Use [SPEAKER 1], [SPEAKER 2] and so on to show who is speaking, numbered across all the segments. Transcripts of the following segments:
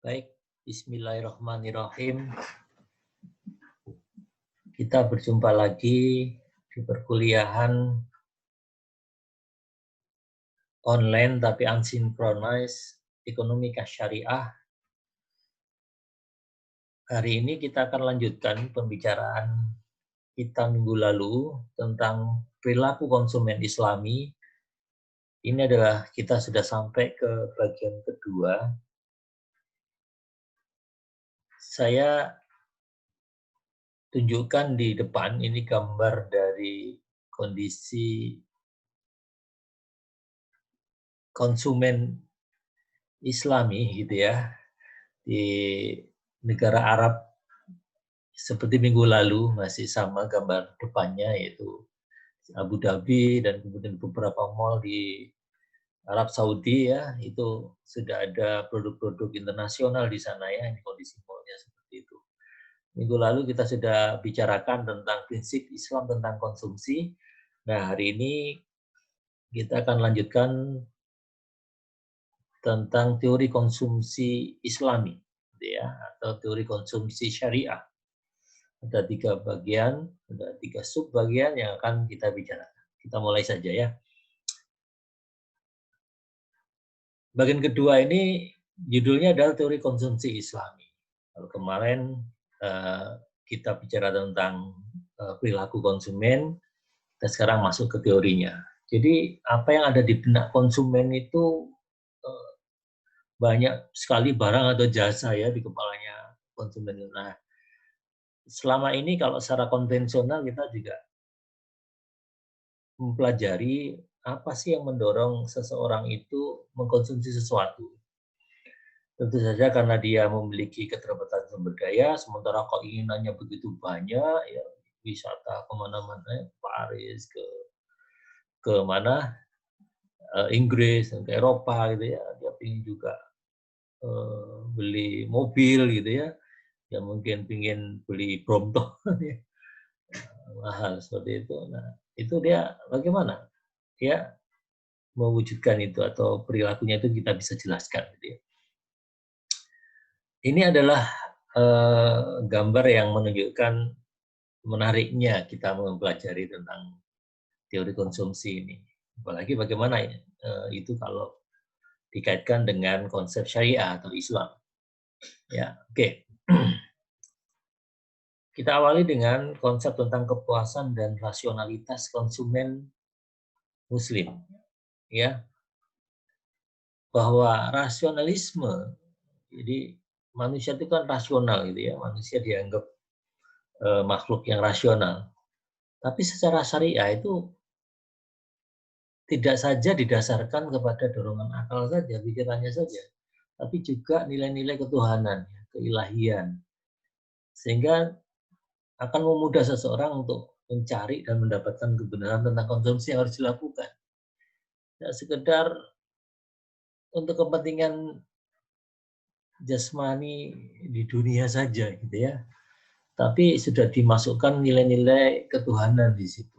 [SPEAKER 1] Baik, Bismillahirrahmanirrahim. Kita berjumpa lagi di perkuliahan online tapi unsynchronize Ekonomika Syariah. Hari ini kita akan lanjutkan pembicaraan kita minggu lalu tentang perilaku konsumen Islami. Ini adalah kita sudah sampai ke bagian kedua. Saya tunjukkan di depan ini gambar dari kondisi konsumen Islami gitu ya di negara Arab seperti minggu lalu masih sama gambar depannya yaitu Abu Dhabi dan kemudian beberapa mall di Arab Saudi ya itu sudah ada produk-produk internasional di sana ya ini kondisi mallnya seperti itu. Minggu lalu kita sudah bicarakan tentang prinsip Islam tentang konsumsi. Nah hari ini kita akan lanjutkan tentang teori konsumsi Islami ya atau teori konsumsi syariah. Ada 3 bagian, ada 3 subbagian yang akan kita bicarakan. Kita mulai saja ya. Bagian kedua ini judulnya adalah teori konsumsi Islami. Kalau kemarin kita bicara tentang perilaku konsumen, kita sekarang masuk ke teorinya. Jadi apa yang ada di benak konsumen itu banyak sekali barang atau jasa ya di kepalanya konsumen. Nah, selama ini kalau secara konvensional kita juga mempelajari apa sih yang mendorong seseorang itu mengkonsumsi sesuatu. Tentu saja karena dia memiliki keterbatasan sumber daya, sementara keinginannya begitu banyak, ya wisata kemana-mana, Paris, ke mana, Inggris, ke Eropa gitu ya, dia ingin juga beli mobil gitu ya, dia mungkin ingin beli Brompton ya, mahal seperti itu. Nah, itu dia bagaimana? Dia mewujudkan itu atau perilakunya itu kita bisa jelaskan. Gitu ya. Ini adalah gambar yang menunjukkan menariknya kita mempelajari tentang teori konsumsi ini. Apalagi bagaimana itu kalau dikaitkan dengan konsep syariah atau Islam. Ya, oke. Kita awali dengan konsep tentang kepuasan dan rasionalitas konsumen Muslim. Ya, bahwa rasionalisme, jadi manusia itu kan rasional gitu ya, manusia dianggap makhluk yang rasional. Tapi secara syariah itu tidak saja didasarkan kepada dorongan akal saja, pikirannya saja, tapi juga nilai-nilai ketuhanan, keilahian. Sehingga akan memudah seseorang untuk mencari dan mendapatkan kebenaran tentang konsumsi yang harus dilakukan. Tidak sekedar untuk kepentingan jasmani di dunia saja gitu ya. Tapi sudah dimasukkan nilai-nilai ketuhanan di situ.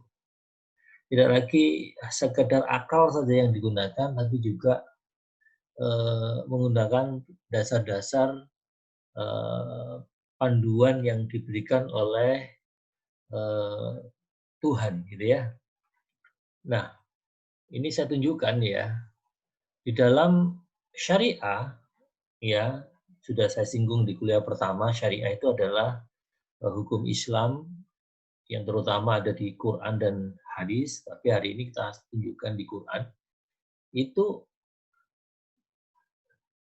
[SPEAKER 1] Tidak lagi sekedar akal saja yang digunakan, tapi juga menggunakan dasar-dasar panduan yang diberikan oleh Tuhan, gitu ya. Nah, ini saya tunjukkan ya di dalam syariah, ya sudah saya singgung di kuliah pertama, syariah itu adalah hukum Islam yang terutama ada di Quran dan hadis, tapi hari ini kita tunjukkan di Quran, itu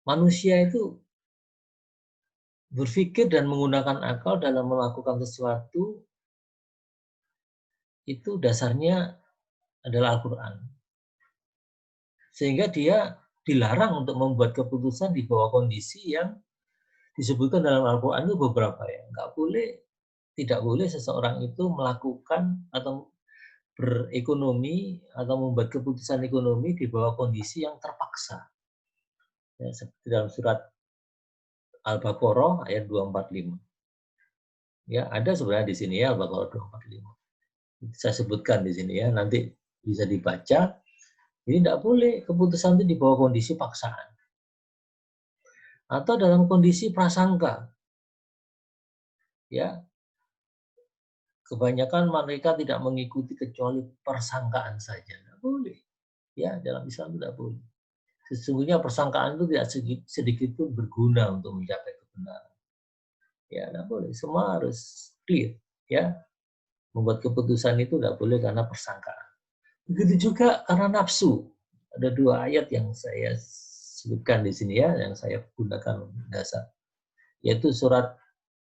[SPEAKER 1] manusia itu berpikir dan menggunakan akal dalam melakukan sesuatu, itu dasarnya adalah Al-Quran. Sehingga dia dilarang untuk membuat keputusan di bawah kondisi yang disebutkan dalam Al-Quran itu beberapa ya. Tidak boleh seseorang itu melakukan atau berekonomi atau membuat keputusan ekonomi di bawah kondisi yang terpaksa. Ya, seperti dalam surat Al-Baqarah ayat 245. Ya, ada sebenarnya di sini ya Al-Baqarah 245. Saya sebutkan di sini ya, nanti bisa dibaca. Jadi tidak boleh keputusan itu di bawah kondisi paksaan. atau dalam kondisi prasangka. Ya, kebanyakan mereka tidak mengikuti kecuali persangkaan saja. Tidak boleh. Ya, dalam Islam tidak boleh. Sesungguhnya persangkaan itu tidak sedikit pun berguna untuk mencapai kebenaran. Ya, tidak boleh. Semua harus clear. Ya, membuat keputusan itu tidak boleh karena persangkaan. Begitu juga karena nafsu. Ada 2 ayat yang saya sebutkan di sini ya, yang saya gunakan dasar. Yaitu surat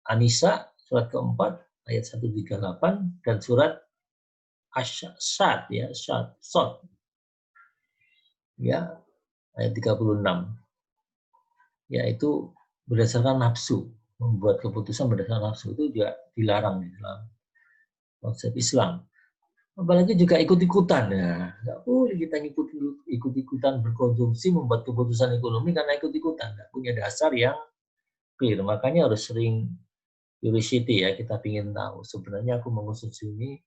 [SPEAKER 1] An-Nisa, surat keempat, ayat 138, dan surat Ash-Shad, ya, Shad, ya, ayat 36. Yaitu berdasarkan nafsu. Membuat keputusan berdasarkan nafsu itu juga dilarang di dalam konsep Islam. Apalagi juga ikut-ikutan. Ya, nggak boleh kita ikut-ikutan berkonsumsi membuat keputusan ekonomi karena ikut-ikutan. Nggak punya dasar yang clear. Makanya harus sering curiosity ya. Kita ingin tahu sebenarnya aku mengkonsumsi ini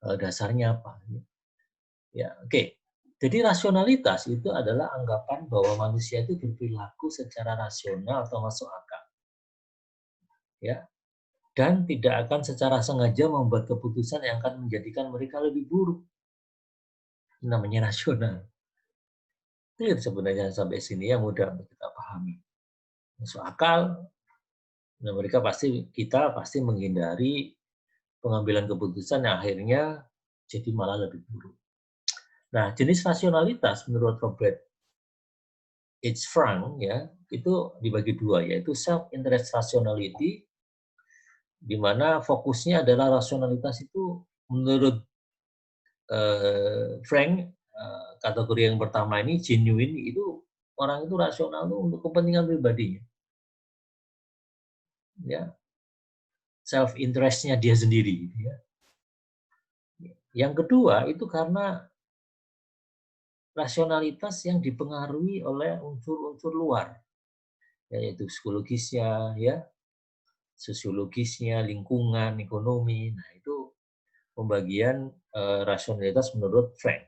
[SPEAKER 1] dasarnya apa. Ya, oke. Jadi rasionalitas itu adalah anggapan bahwa manusia itu berperilaku secara rasional atau masuk akal. Ya, dan tidak akan secara sengaja membuat keputusan yang akan menjadikan mereka lebih buruk. Namanya rasional. Clear sebenarnya sampai sini yang mudah untuk kita pahami. Masuk akal, dan kita pasti menghindari pengambilan keputusan yang akhirnya jadi malah lebih buruk. Nah, jenis rasionalitas menurut Robert H. Frank ya, itu dibagi 2, yaitu self-interest rationality, di mana fokusnya adalah rasionalitas itu menurut Frank, kategori yang pertama ini genuine, itu orang itu rasional itu untuk kepentingan pribadinya. Ya, self interestnya dia sendiri. Ya. Yang kedua itu karena rasionalitas yang dipengaruhi oleh unsur-unsur luar, yaitu psikologisnya, ya, sosiologisnya, lingkungan, ekonomi. Nah itu pembagian rasionalitas menurut Frank.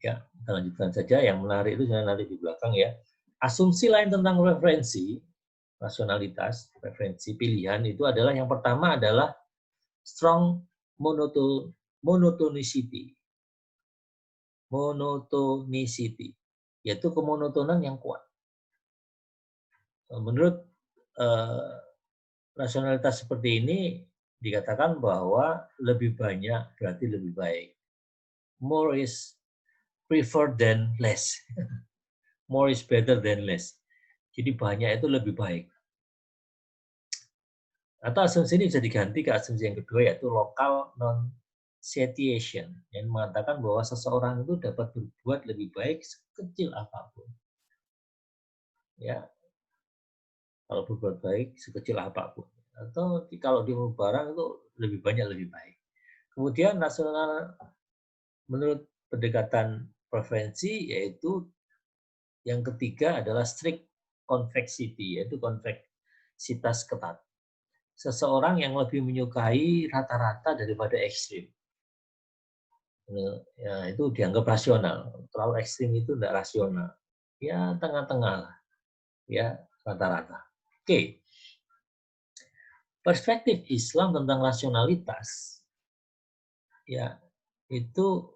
[SPEAKER 1] Ya, kita lanjutkan saja. Yang menarik itu saya nanti di belakang ya. Asumsi lain tentang referensi, rasionalitas, referensi pilihan itu adalah yang pertama adalah strong monotonicity. Monotonicity, yaitu kemonotonan yang kuat. Menurut rasionalitas seperti ini dikatakan bahwa lebih banyak berarti lebih baik. More is preferred than less. More is better than less. Jadi banyak itu lebih baik. Atau asumsi ini bisa diganti ke asumsi yang kedua, yaitu local non-satiation, yang mengatakan bahwa seseorang itu dapat berbuat lebih baik sekecil apapun. Ya, kalau berbuat baik sekecil apapun. Atau kalau dia mau barang itu lebih banyak lebih baik. Kemudian rasional menurut pendekatan preferensi, yaitu yang ketiga adalah strict convexity, yaitu konveksitas ketat. Seseorang yang lebih menyukai rata-rata daripada ekstrim. Ya, itu dianggap rasional. Terlalu ekstrim itu tidak rasional. Ya, tengah-tengah lah. Ya, rata-rata. Oke. Perspektif Islam tentang rasionalitas, ya, itu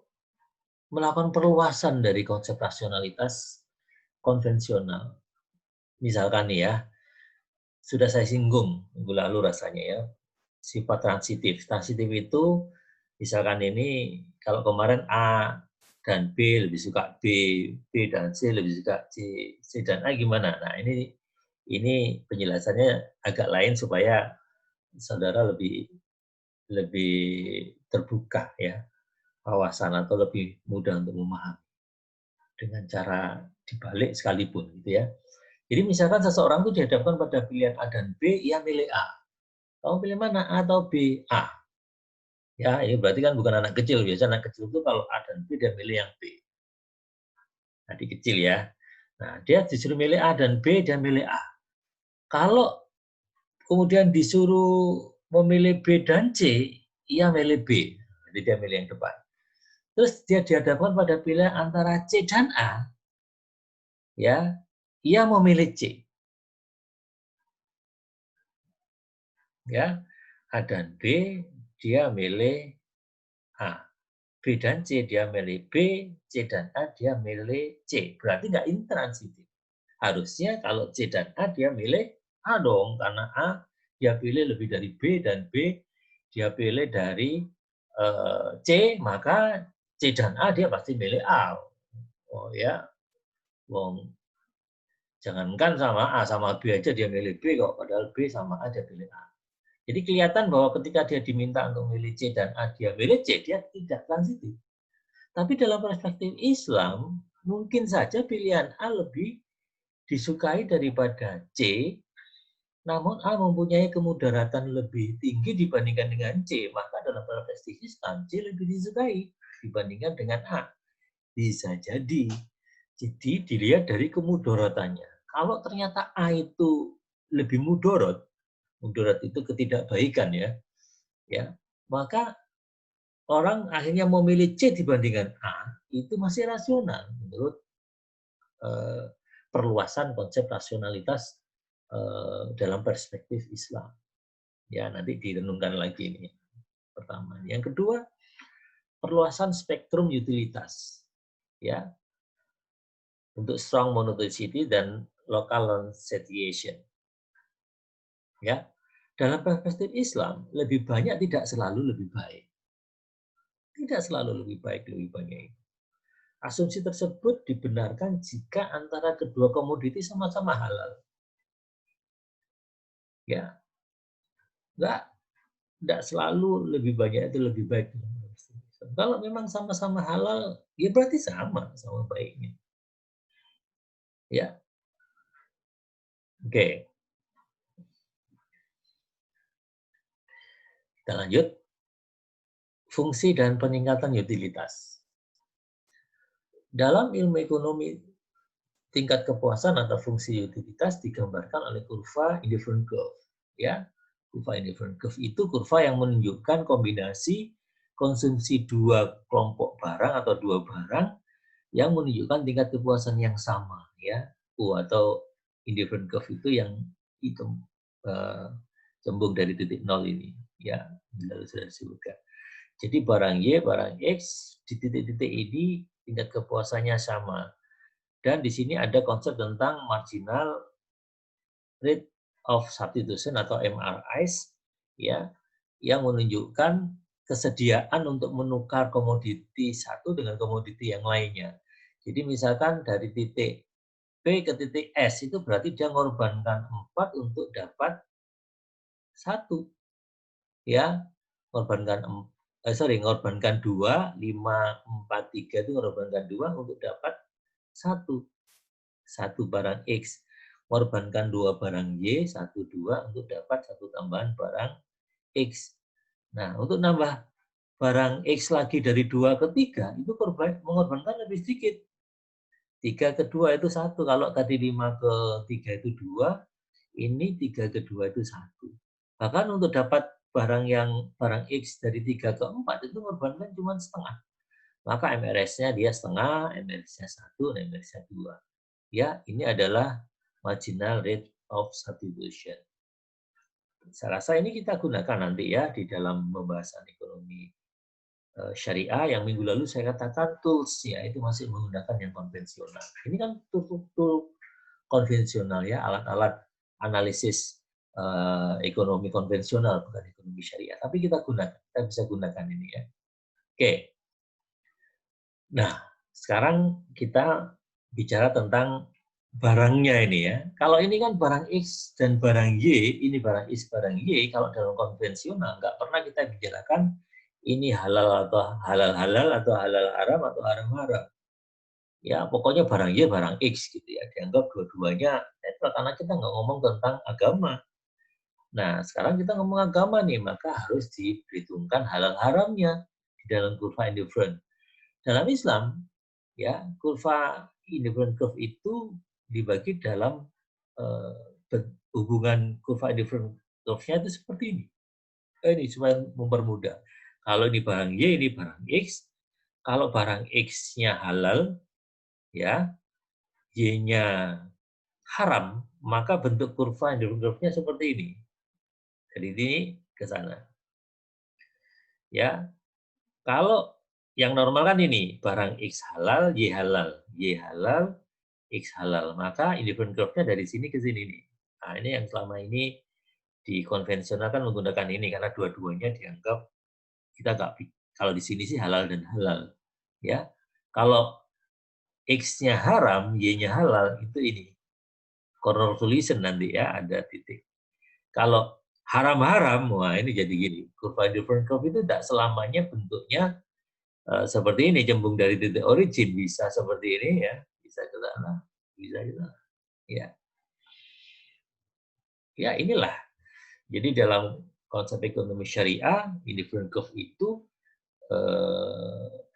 [SPEAKER 1] melakukan perluasan dari konsep rasionalitas konvensional. Misalkan nih ya, sudah saya singgung minggu lalu rasanya ya, sifat transitif. Transitif itu misalkan ini kalau kemarin A dan B lebih suka B, B dan C lebih suka C, C dan A gimana? Nah ini penjelasannya agak lain supaya saudara lebih terbuka ya wawasan atau lebih mudah untuk memahami dengan cara dibalik sekalipun gitu ya. Jadi misalkan seseorang itu dihadapkan pada pilihan A dan B, ia milih A. Kamu pilih mana? A atau B? A. Ya, ini berarti kan bukan anak kecil. Biasa anak kecil itu kalau A dan B, dia milih yang B. Adik kecil ya. Nah, dia disuruh milih A dan B, dia milih A. Kalau kemudian disuruh memilih B dan C, ia milih B. Jadi dia milih yang depan. Terus dia dihadapkan pada pilihan antara C dan A. Ya, ia memilih C. Ya, A dan B, dia milih A. B dan C, dia milih B. C dan A, dia milih C. Berarti nggak intransitif. Harusnya kalau C dan A, dia milih A dong. Karena A, dia pilih lebih dari B. Dan B, dia pilih dari C. Maka C dan A, dia pasti milih A. Oh ya, Wong, jangankan sama A, sama B aja dia milih B kok. Padahal B sama A, dia pilih A. Jadi kelihatan bahwa ketika dia diminta untuk memilih C dan A, dia milih C, dia tidak transitif. Tapi dalam perspektif Islam, mungkin saja pilihan A lebih disukai daripada C, namun A mempunyai kemudaratan lebih tinggi dibandingkan dengan C. Maka dalam perspektif Islam, C lebih disukai dibandingkan dengan A. Bisa jadi. Jadi dilihat dari kemudaratannya. Kalau ternyata A itu lebih mudarat itu ketidakbaikan ya, maka orang akhirnya memilih C dibandingkan A itu masih rasional menurut perluasan konsep rasionalitas dalam perspektif Islam. Ya, nanti direnungkan lagi ini. Pertama, yang kedua, perluasan spektrum utilitas. Ya. Untuk strong monotonicity dan local non-satiation. Ya. Dalam perspektif Islam, lebih banyak tidak selalu lebih baik. Tidak selalu lebih baik, lebih banyak. Asumsi tersebut dibenarkan jika antara kedua komoditi sama-sama halal. Ya, enggak selalu lebih banyak itu lebih baik. Kalau memang sama-sama halal, ya berarti sama baiknya. Ya, oke. Kita lanjut. Fungsi dan peningkatan utilitas. Dalam ilmu ekonomi, tingkat kepuasan atau fungsi utilitas digambarkan oleh kurva indifferent curve. Ya, kurva indifferent curve itu kurva yang menunjukkan kombinasi konsumsi dua kelompok barang atau dua barang yang menunjukkan tingkat kepuasan yang sama. Ya, atau indifferent curve itu yang hitam cembung dari titik nol ini. Ya, sudah disebutkan. Jadi barang Y, barang X di titik-titik ini tingkat kepuasannya sama. Dan di sini ada konsep tentang marginal rate of substitution atau MRIs ya, yang menunjukkan kesediaan untuk menukar komoditi satu dengan komoditi yang lainnya. Jadi misalkan dari titik B ke titik S itu berarti dia mengorbankan 4 untuk dapat 1. Ya, mengorbankan 2, 5, 4, 3 itu mengorbankan 2 untuk dapat 1. 1 barang X. Mengorbankan 2 barang Y, 1, 2 untuk dapat 1 tambahan barang X. Nah, untuk nambah barang X lagi dari 2 ke 3, itu mengorbankan lebih sedikit. 3 ke 2 itu 1. Kalau tadi 5 ke 3 itu 2, ini 3 ke 2 itu 1. Bahkan untuk dapat barang X dari 3 ke 4 itu mengorbankan cuma setengah. Maka MRS-nya dia setengah, MRS-nya 1, dan MRS-nya 2. Ya, ini adalah marginal rate of substitution. Saya rasa ini kita gunakan nanti ya di dalam pembahasan ekonomi syariah yang minggu lalu saya katakan tools ya itu masih menggunakan yang konvensional. Ini kan tool konvensional ya, alat-alat analisis ekonomi konvensional bukan ekonomi syariah. Tapi kita bisa gunakan ini ya. Oke. Nah, sekarang kita bicara tentang barangnya ini ya. Kalau ini kan barang X dan barang Y, ini barang X, barang Y, kalau dalam konvensional nggak pernah kita bicarakan ini halal atau halal-halal atau halal haram atau haram-haram. Ya, pokoknya barang Y, barang X gitu ya. Dianggap dua-duanya netral karena kita nggak ngomong tentang agama. Nah, sekarang kita ngomong agama nih, maka harus diperhitungkan halal haramnya di dalam kurva indifferent. Dalam Islam, ya kurva indifferent curve itu dibagi dalam hubungan kurva indifferent curve-nya itu seperti ini. Ini supaya mempermudah. Kalau ini barang Y, ini barang X. Kalau barang X-nya halal, ya Y-nya haram, maka bentuk kurva indifferent curve-nya seperti ini. Dari ini ke sana. Ya, kalau yang normal kan ini, barang X halal, Y halal, Y halal, X halal. Maka indifferent curve-nya dari sini ke sini nih. Nah, ini yang selama ini di konvensional kan menggunakan ini karena dua-duanya dianggap kita nggak, kalau di sini sih halal dan halal. Ya, kalau X-nya haram, Y-nya halal, itu ini. Corner solution nanti ya, ada titik. Kalau haram-haram, wah ini jadi gini. Kurva indifferent curve itu tidak selamanya bentuknya seperti ini, cembung dari titik origin, bisa seperti ini ya, bisa ke sana, bisa ke sana. Ya. Ya, inilah. Jadi dalam konsep ekonomi syariah, indifferent curve itu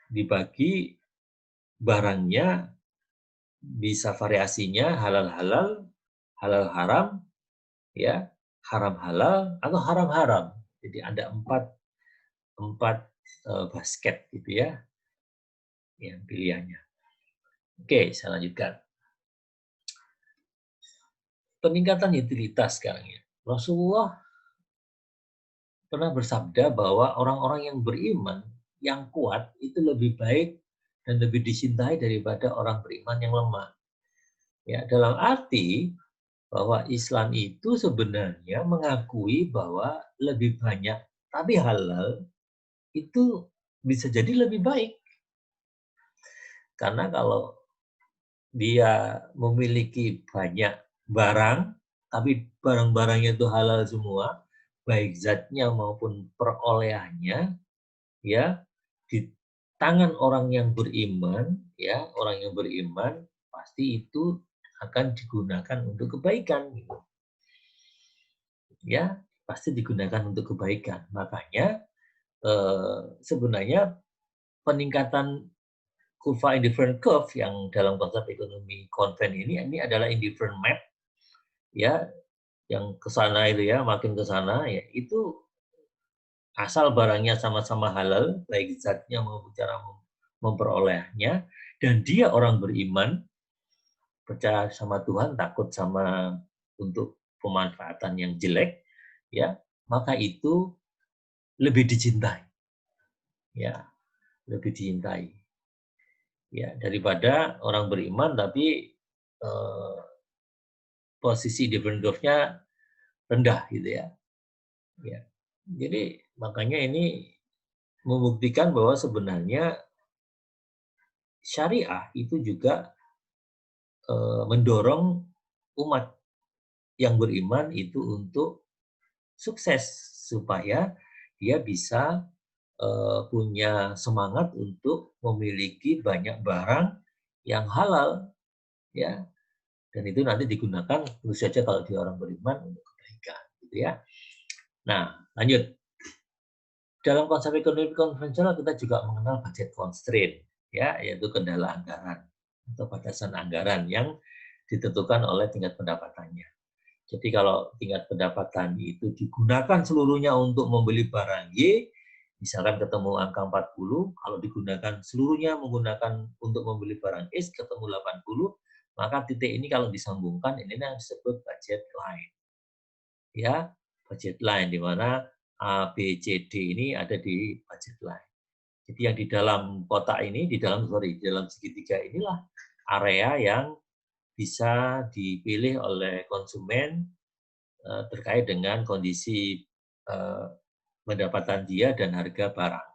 [SPEAKER 1] dibagi barangnya bisa variasinya halal-halal, halal-haram, ya, haram-halal, atau haram-haram. Jadi ada empat basket gitu ya, yang pilihannya. Oke, saya lanjutkan. Peningkatan utilitas sekarang ya. Rasulullah pernah bersabda bahwa orang-orang yang beriman, yang kuat, itu lebih baik dan lebih dicintai daripada orang beriman yang lemah. Ya, dalam arti bahwa Islam itu sebenarnya mengakui bahwa lebih banyak tapi halal itu bisa jadi lebih baik. Karena kalau dia memiliki banyak barang, tapi barang-barangnya itu halal semua, baik zatnya maupun perolehannya, ya, di tangan orang yang beriman, ya, orang yang beriman pasti itu akan digunakan untuk kebaikan, gitu. Ya, pasti digunakan untuk kebaikan. Makanya sebenarnya peningkatan kurva indifferent curve yang dalam konsep ekonomi konven ini adalah indifferent map, ya, yang ke sana itu ya, makin ke sana ya, itu asal barangnya sama-sama halal, baik zatnya maupun cara memperolehnya, dan dia orang beriman, percaya sama Tuhan, takut sama untuk pemanfaatan yang jelek, ya, maka itu lebih dicintai, ya, lebih dicintai, ya, daripada orang beriman tapi posisi different curve-nya rendah gitu ya. Ya. Jadi makanya ini membuktikan bahwa sebenarnya syariah itu juga mendorong umat yang beriman itu untuk sukses supaya dia bisa punya semangat untuk memiliki banyak barang yang halal, ya, dan itu nanti digunakan tentu saja kalau dia orang beriman untuk kebaikan, gitu ya. Nah, lanjut. Dalam konsep ekonomi konvensional kita juga mengenal budget constraint, ya, yaitu kendala anggaran atau batasan anggaran yang ditentukan oleh tingkat pendapatannya. Jadi kalau tingkat pendapatan itu digunakan seluruhnya untuk membeli barang Y, misalkan ketemu angka 40, kalau digunakan seluruhnya menggunakan untuk membeli barang X ketemu 80, maka titik ini kalau disambungkan ini yang disebut budget line. Ya, budget line di mana A, B, C, D ini ada di budget line. Jadi yang di dalam kotak ini, di dalam segitiga inilah area yang bisa dipilih oleh konsumen terkait dengan kondisi pendapatan dia dan harga barang.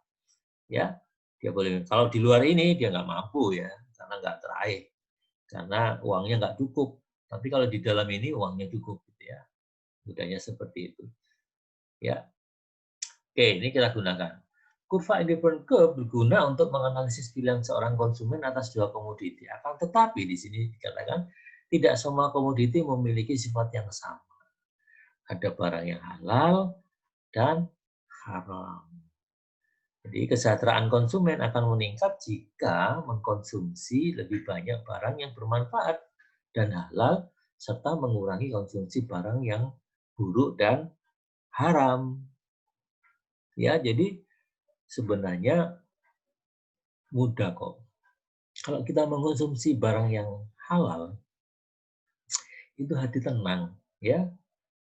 [SPEAKER 1] Ya, dia boleh. Kalau di luar ini dia nggak mampu ya, karena nggak teraih, karena uangnya nggak cukup. Tapi kalau di dalam ini uangnya cukup, gitu ya. Mudahnya seperti itu. Ya, oke, ini kita gunakan. Kurva indifferent curve berguna untuk menganalisis pilihan seorang konsumen atas dua komoditi. Akan tetapi di sini dikatakan tidak semua komoditi memiliki sifat yang sama. Ada barang yang halal dan haram. Jadi kesejahteraan konsumen akan meningkat jika mengkonsumsi lebih banyak barang yang bermanfaat dan halal serta mengurangi konsumsi barang yang buruk dan haram. Ya, jadi sebenarnya mudah kok. Kalau kita mengkonsumsi barang yang halal, itu hati tenang, ya,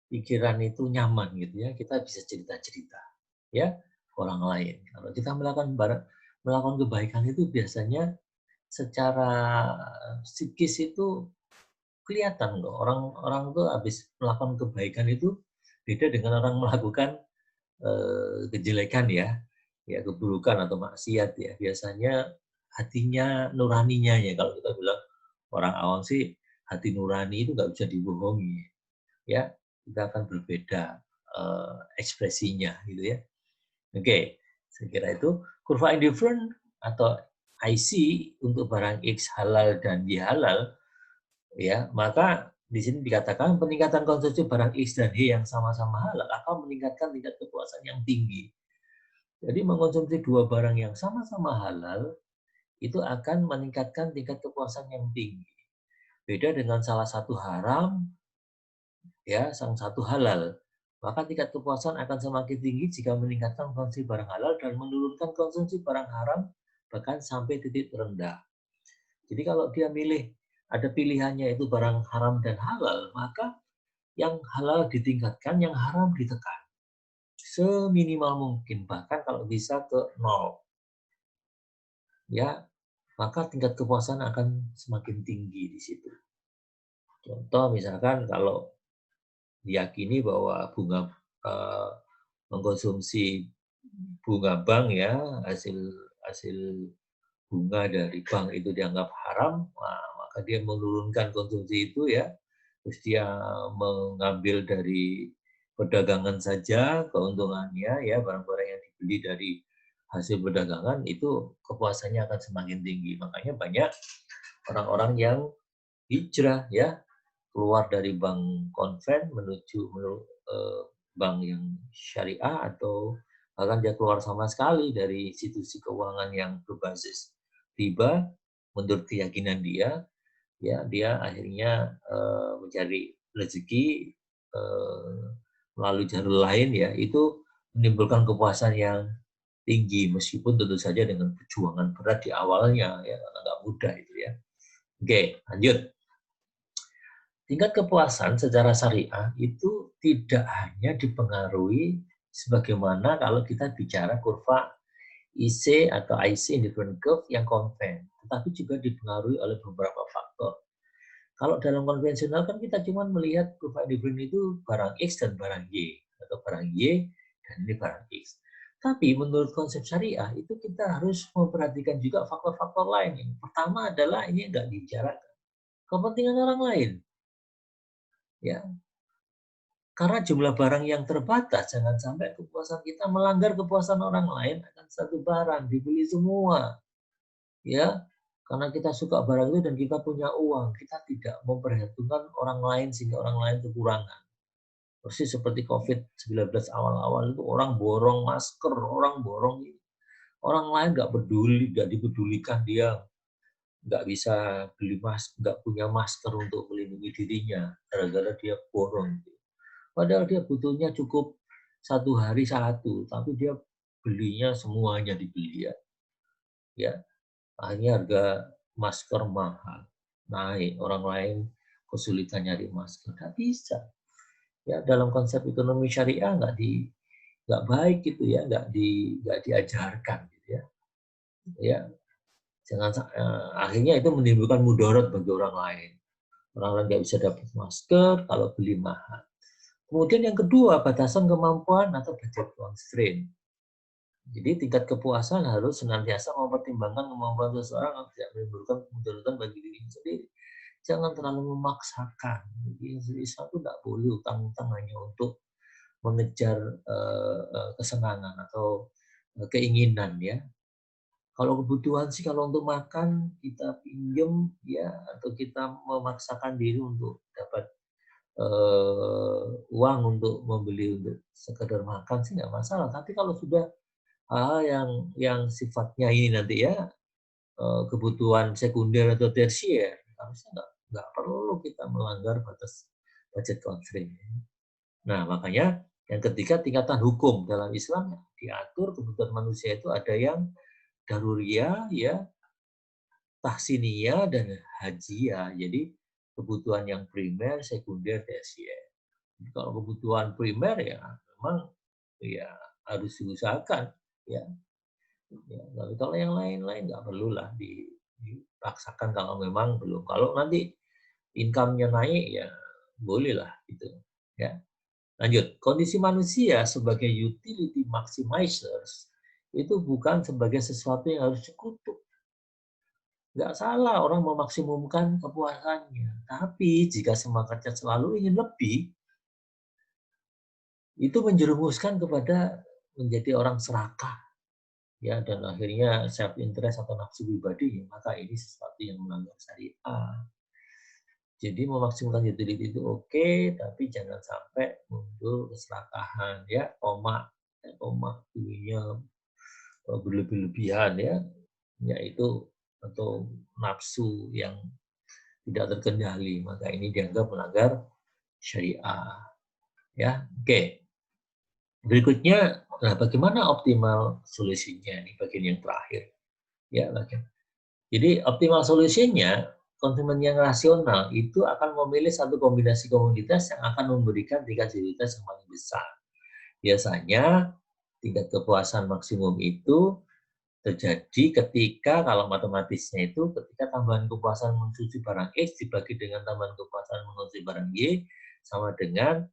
[SPEAKER 1] pikiran itu nyaman gitu ya, kita bisa cerita-cerita, ya, ke orang lain. Kalau kita melakukan kebaikan itu biasanya secara psikis itu kelihatan kok, orang tuh habis melakukan kebaikan itu beda dengan orang melakukan kejelekan ya, ya keburukan atau maksiat ya. Biasanya hatinya nuraninya ya, kalau kita bilang orang awam sih hati nurani itu nggak bisa dibohongi ya, kita akan berbeda ekspresinya gitu ya. Oke, saya kira itu kurva indifferent atau IC untuk barang X halal dan Y halal ya, maka di sini dikatakan peningkatan konsumsi barang X dan Y yang sama-sama halal akan meningkatkan tingkat kepuasan yang tinggi. Jadi mengonsumsi dua barang yang sama-sama halal itu akan meningkatkan tingkat kepuasan yang tinggi. Beda dengan salah satu haram, ya, sang satu halal. Maka tingkat kepuasan akan semakin tinggi jika meningkatkan konsumsi barang halal dan menurunkan konsumsi barang haram bahkan sampai titik terendah. Jadi kalau dia milih, ada pilihannya itu barang haram dan halal, maka yang halal ditingkatkan, yang haram ditekan. Seminimal mungkin, bahkan kalau bisa ke nol. Ya, maka tingkat kepuasan akan semakin tinggi di situ. Contoh misalkan kalau diyakini bahwa mengkonsumsi bunga bank ya, hasil hasil bunga dari bank itu dianggap haram, maka dia menurunkan konsumsi itu ya, terus dia mengambil dari perdagangan saja keuntungannya ya, barang-barang yang dibeli dari hasil perdagangan itu kepuasannya akan semakin tinggi. Makanya banyak orang-orang yang hijrah ya, keluar dari bank konven menuju bank yang syariah, atau bahkan dia keluar sama sekali dari institusi keuangan yang berbasis riba menurut keyakinan dia, ya dia akhirnya mencari rezeki melalui jalur lain ya, itu menimbulkan kepuasan yang tinggi meskipun tentu saja dengan perjuangan berat di awalnya ya, karena nggak mudah itu ya. Oke, lanjut. Tingkat kepuasan secara syariah itu tidak hanya dipengaruhi sebagaimana kalau kita bicara kurva IC atau IC indifferent curve yang konven, tetapi juga dipengaruhi oleh beberapa faktor. Kalau dalam konvensional kan kita cuma melihat kurva indifferent itu barang X dan barang Y, atau barang Y dan ini barang X. Tapi menurut konsep syariah itu kita harus memperhatikan juga faktor-faktor lain. Yang pertama adalah ini enggak dibicarakan kepentingan orang lain. Ya, karena jumlah barang yang terbatas, jangan sampai kepuasan kita melanggar kepuasan orang lain akan satu barang dibeli semua. Ya, karena kita suka barang itu dan kita punya uang, kita tidak memperhitungkan orang lain sehingga orang lain kekurangan. Persis seperti COVID-19 awal-awal itu orang borong masker, orang borong ini. Orang lain nggak peduli, nggak dipedulikan dia, nggak bisa beli masker, nggak punya masker untuk melindungi dirinya, gara-gara dia borong. Padahal dia butuhnya cukup satu hari satu, tapi dia belinya semuanya dibeli ya. Ya, akhirnya harga masker mahal, naik. Orang lain kesulitan nyari masker, nggak bisa. Ya, dalam konsep ekonomi syariah nggak baik gitu ya, nggak diajarkan gitu ya. Ya, jangan akhirnya itu menimbulkan mudarat bagi orang lain. Orang lain nggak bisa dapat masker kalau beli mahal. Kemudian yang kedua, batasan kemampuan atau budget constraint. Jadi tingkat kepuasan harus senantiasa mempertimbangkan kemampuan seseorang yang tidak menimbulkan mudarat bagi diri sendiri. Jangan terlalu memaksakan. Jadi Islam itu tidak boleh utang-utang hanya untuk mengejar kesenangan atau keinginan ya. Kalau kebutuhan sih, kalau untuk makan kita pinjam ya, atau kita memaksakan diri untuk dapat uang untuk membeli untuk sekedar makan sih nggak masalah. Tapi kalau sudah hal yang sifatnya ini nanti ya kebutuhan sekunder atau tersier, harusnya nggak perlu kita melanggar batas budget constraint. Nah makanya yang ketiga, tingkatan hukum dalam Islam diatur kebutuhan manusia itu ada yang daruriyah ya, tahsiniyah dan hajiyah. Jadi kebutuhan yang primer, sekunder, tersier. Kalau kebutuhan primer ya memang ya harus diusahakan ya. Tapi kalau yang lain-lain nggak perlulah dipaksakan kalau memang belum. Kalau nanti income-nya naik ya bolehlah gitu ya. Lanjut, kondisi manusia sebagai utility maximizers itu bukan sebagai sesuatu yang harus dikutuk. Nggak salah orang memaksimumkan kepuasannya. Tapi jika semangatnya selalu ingin lebih, itu menjerumuskan kepada menjadi orang serakah. Ya, dan akhirnya self interest atau nafsu pribadi, maka ini sesuatu yang melanggar syariah. Jadi memaksimalkan utility itu oke, tapi jangan sampai muncul keserakahan ya, tomak ininya berlebih-lebihan ya, yaitu atau nafsu yang tidak terkendali, maka ini dianggap melanggar syariah. Ya, oke. Berikutnya, nah bagaimana optimal solusinya? Ini bagian yang terakhir. Ya, bagian. Jadi optimal solusinya, konsumen yang rasional itu akan memilih satu kombinasi komoditas yang akan memberikan tingkat utilitas yang paling besar. Biasanya tingkat kepuasan maksimum itu terjadi ketika, kalau matematisnya itu, ketika tambahan kepuasan mengkonsumsi barang X dibagi dengan tambahan kepuasan mengkonsumsi barang Y sama dengan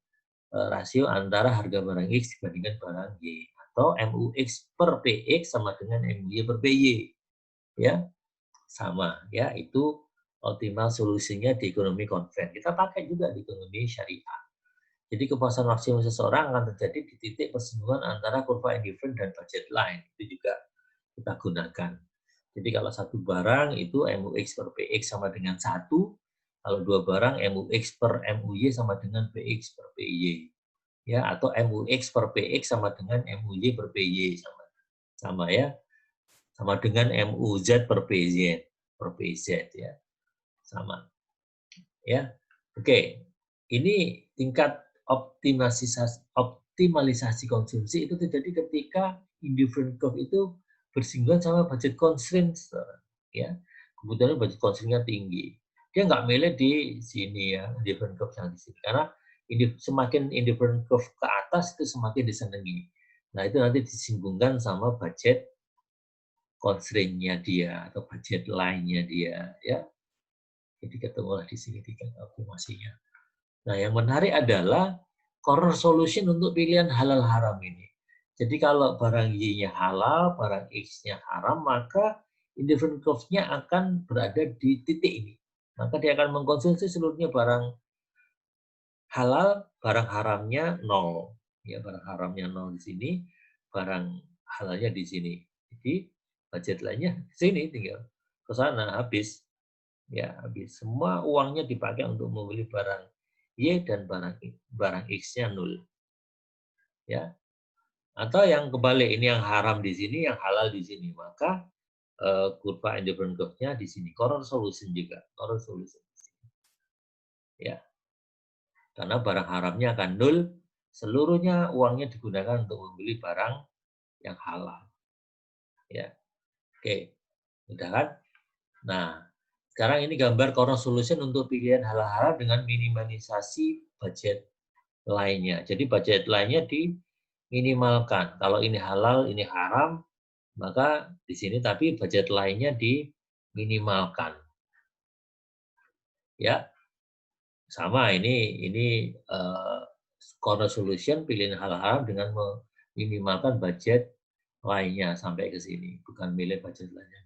[SPEAKER 1] rasio antara harga barang X dibandingkan barang Y, atau MUX per PX sama dengan MUY per PY. Ya, sama ya, itu optimal solusinya di ekonomi konven. Kita pakai juga di ekonomi syariah. Jadi kepuasan maksimum seseorang akan terjadi di titik persinggungan antara kurva indifferent dan budget line. Itu juga kita gunakan. Jadi kalau satu barang itu MUX per PX sama dengan 1, kalau dua barang MUX per MUY sama dengan PX per PY. Ya, atau MUX per PX sama dengan MUY per PY, sama ya. Sama dengan MUZ per PZ ya. Sama. Ya. Oke. Ini tingkat optimalisasi konsumsi itu terjadi ketika indifferent curve itu bersinggungan sama budget constraints ya. Kebetulan budget constraint-nya tinggi. Dia nggak milih di sini ya, indifferent curve yang di sini, karena semakin indifferent curve ke atas itu semakin disenangi. Nah, itu nanti disinggungan sama budget constraint-nya dia atau budget line-nya dia ya. Jadi ketemulah di sini tingkat optimasinya. Nah, yang menarik adalah corner solution untuk pilihan halal haram ini. Jadi kalau barang Y-nya halal, barang X-nya haram, maka indifferent curve-nya akan berada di titik ini. Maka dia akan mengkonsumsi seluruhnya barang halal, barang haramnya 0. Ya, barang haramnya 0 di sini, barang halalnya di sini. Jadi budget lainnya sini, tinggal ke sana, habis. Ya, habis. Semua uangnya dipakai untuk membeli barang Y dan barang X-nya 0. Ya. Atau yang kebalik, ini yang haram di sini, yang halal di sini. Maka kurva indifferent curve-nya di sini. Corner solution juga. Corner solution. Ya. Karena barang haramnya akan 0, seluruhnya uangnya digunakan untuk membeli barang yang halal. Ya. Oke. Udah kan? Nah, sekarang ini gambar corner solution untuk pilihan halal-halal dengan minimalisasi budget lainnya. Jadi budget lainnya diminimalkan. Kalau ini halal, ini haram, maka di sini tapi budget lainnya diminimalkan. Ya, sama ini corner solution pilihan halal dengan meminimalkan budget lainnya sampai ke sini, bukan milih budget lainnya.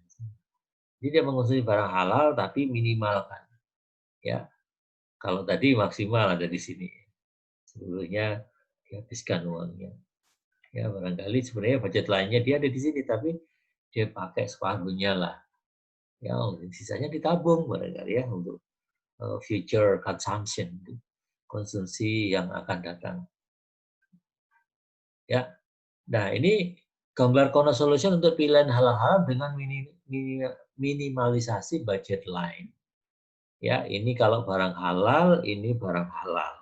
[SPEAKER 1] Jadi dia mengonsumsi barang halal tapi minimalkan. Ya, kalau tadi maksimal ada di sini, seluruhnya dihabiskan uangnya. Ya, barangkali sebenarnya budget lainnya dia ada di sini, tapi dia pakai separuhnya lah. Ya, sisanya ditabung barangkali ya untuk future consumption, konsumsi yang akan datang. Ya, nah ini gambar corner solution untuk pilihan halal-halal dengan minimalisasi budget line. Ya, ini kalau barang halal, ini barang halal.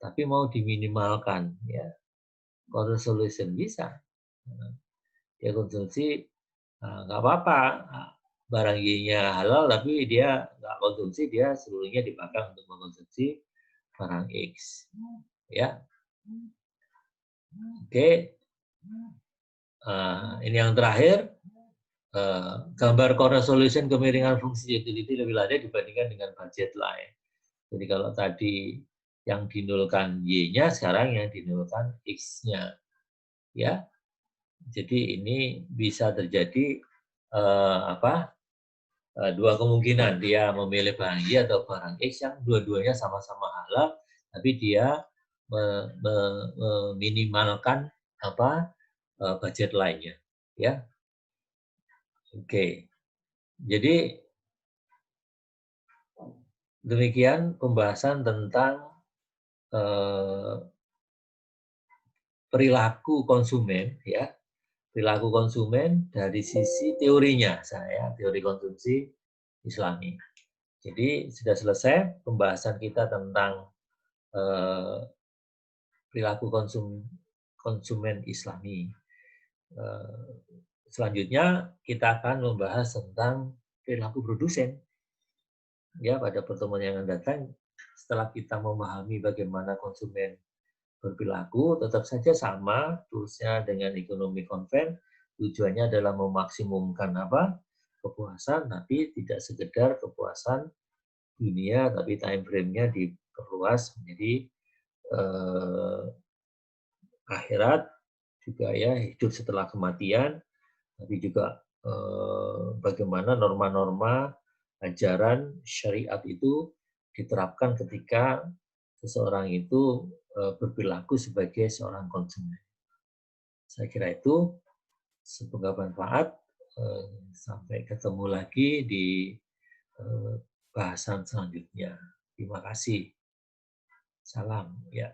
[SPEAKER 1] Tapi mau diminimalkan, ya. Corner solution bisa. Dia konsumsi nggak apa-apa, barang Y-nya halal tapi dia nggak konsumsi, dia seluruhnya dipakai untuk mengkonsumsi barang X. Ya, oke. Ini yang terakhir, gambar core resolution kemiringan fungsi utility lebih landai dibandingkan dengan budget line. Jadi kalau tadi yang dinolkan Y-nya, sekarang yang dinolkan X-nya. Ya, jadi ini bisa terjadi dua kemungkinan, dia memilih barang Y atau barang X yang dua-duanya sama-sama halal, tapi dia meminimalkan budget lainnya. Ya, oke. Jadi demikian pembahasan tentang perilaku konsumen, ya, perilaku konsumen dari sisi teorinya, teori konsumsi Islami. Jadi sudah selesai pembahasan kita tentang perilaku konsumen Islami. Selanjutnya kita akan membahas tentang perilaku produsen. Ya, pada pertemuan yang akan datang, setelah kita memahami bagaimana konsumen berperilaku, tetap saja sama toolsnya dengan ekonomi konven. Tujuannya adalah memaksimumkan kepuasan, tapi tidak sekedar kepuasan dunia, tapi time frame-nya diperluas menjadi akhirat juga, ya, hidup setelah kematian, tapi juga bagaimana norma-norma ajaran syariat itu diterapkan ketika seseorang itu berperilaku sebagai seorang konsumen. Saya kira itu, semoga bermanfaat. Sampai ketemu lagi di bahasan selanjutnya. Terima kasih. Salam. Ya.